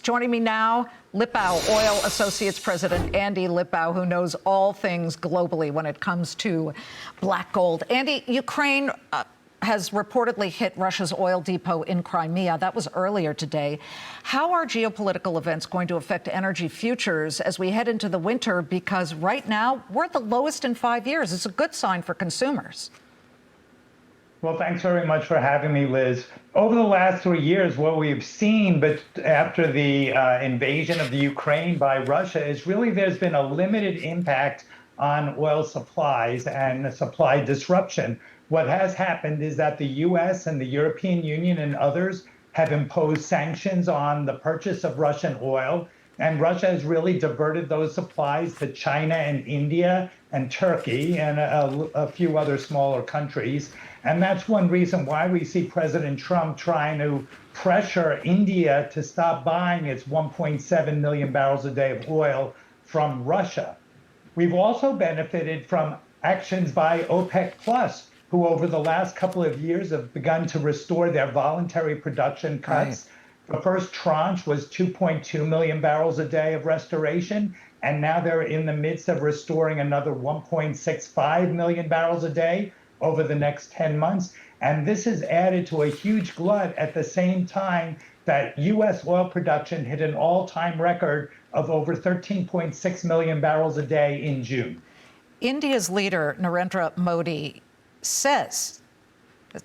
Joining me now, Lipow Oil Associates President Andy Lipow, who knows all things globally when it comes to black gold. Andy, Ukraine has reportedly hit Russia's oil depot in Crimea. That was earlier today. How are geopolitical events going to affect energy futures as we head into the winter? Because right now, we're at the lowest in 5 years. It's a good sign for consumers. Well, thanks very much for having me, Liz. Over the last 3 years, what we've seen, but after the invasion of the Ukraine by Russia, is really there's been a limited impact on oil supplies and supply disruption. What has happened is that the U.S. and the European Union and others have imposed sanctions on the purchase of Russian oil, and Russia has really diverted those supplies to China and India and Turkey and a few other smaller countries. And that's one reason why we see President Trump trying to pressure India to stop buying its 1.7 million barrels a day of oil from Russia. We've also benefited from actions by OPEC Plus, who over the last couple of years have begun to restore their voluntary production cuts. Right. The first tranche was 2.2 million barrels a day of restoration, and now they're in the midst of restoring another 1.65 million barrels a day over the next 10 months. And this has added to a huge glut at the same time that U.S. oil production hit an all-time record of over 13.6 million barrels a day in June. India's leader, Narendra Modi,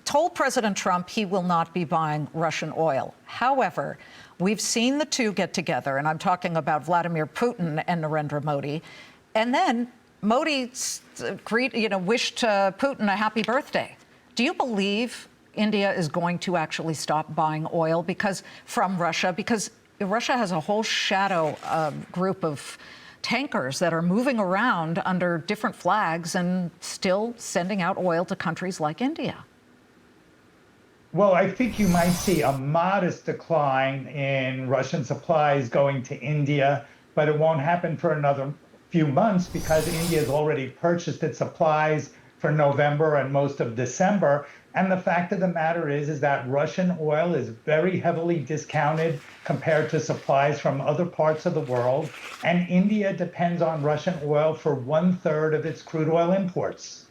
told President Trump he will not be buying Russian oil. However, we've seen the two get together, and I'm talking about Vladimir Putin and Narendra Modi, and then Modi wished Putin a happy birthday. Do you believe India is going to actually stop buying oil from Russia? Because Russia has a whole shadow group of tankers that are moving around under different flags and still sending out oil to countries like India. Well, I think you might see a modest decline in Russian supplies going to India, but it won't happen for another few months because India has already purchased its supplies for November and most of December. And the fact of the matter is that Russian oil is very heavily discounted compared to supplies from other parts of the world. And India depends on Russian oil for 1/3 of its crude oil imports.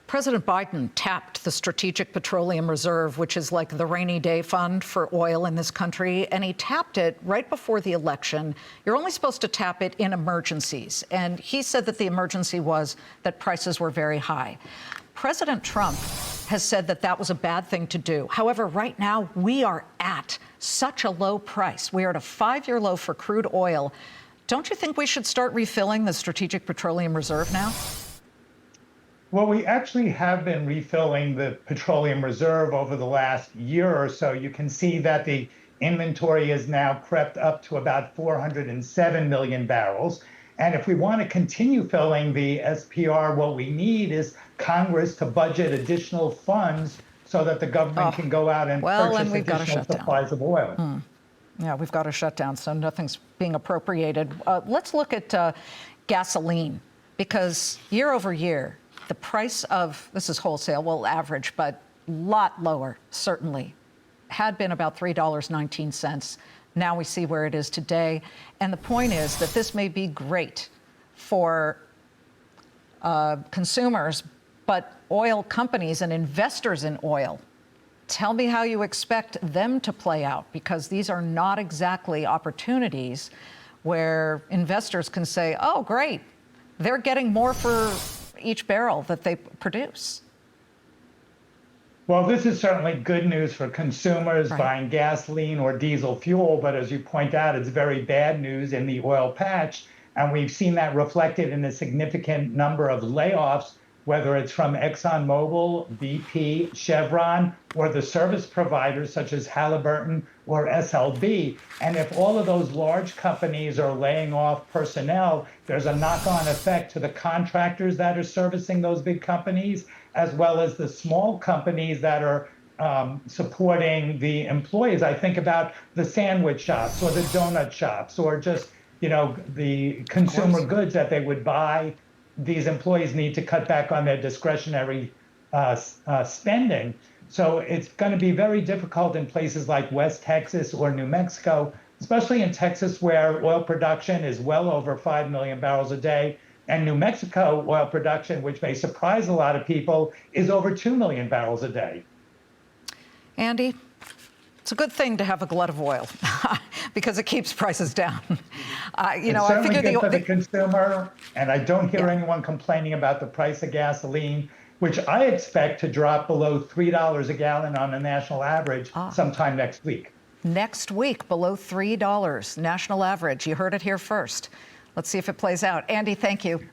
President Biden tapped the Strategic Petroleum Reserve, which is like the rainy day fund for oil in this country, and he tapped it right before the election. You're only supposed to tap it in emergencies, and he said that the emergency was that prices were very high. President Trump has said that that was a bad thing to do. However, right now, we are at such a low price. We are at a 5-year low for crude oil. Don't you think we should start refilling the Strategic Petroleum Reserve now? Well, we actually have been refilling the petroleum reserve over the last year or so. You can see that the inventory has now crept up to about 407 million barrels. And if we want to continue filling the SPR, what we need is Congress to budget additional funds so that the government can go out and purchase additional supplies of oil. Yeah, we've got to shut down, so nothing's being appropriated. Let's look at gasoline, because year over year, the price of, this is wholesale, well, average, but a lot lower, certainly, had been about $3.19. Now we see where it is today. And the point is that this may be great for consumers, but oil companies and investors in oil, tell me how you expect them to play out, because these are not exactly opportunities where investors can say, oh, great, they're getting more for each barrel that they produce. Well, this is certainly good news for consumers buying gasoline or diesel fuel, but as you point out, it's very bad news in the oil patch. And we've seen that reflected in a significant number of layoffs, whether it's from ExxonMobil, BP, Chevron, or the service providers such as Halliburton or SLB. And if all of those large companies are laying off personnel, there's a knock-on effect to the contractors that are servicing those big companies, as well as the small companies that are supporting the employees. I think about the sandwich shops or the donut shops or just, the consumer goods that they would buy. These employees need to cut back on their discretionary spending. So it's going to be very difficult in places like West Texas or New Mexico especially in Texas, where oil production is well over 5 million barrels a day. And New Mexico oil production, which may surprise a lot of people, is over 2 million barrels a day. Andy, it's a good thing to have a glut of oil because it keeps prices down. It's certainly good for the consumer, and I don't hear anyone complaining about the price of gasoline, which I expect to drop below $3 a gallon on a national average sometime next week. Next week, below $3, national average. You heard it here first. Let's see if it plays out. Andy, thank you.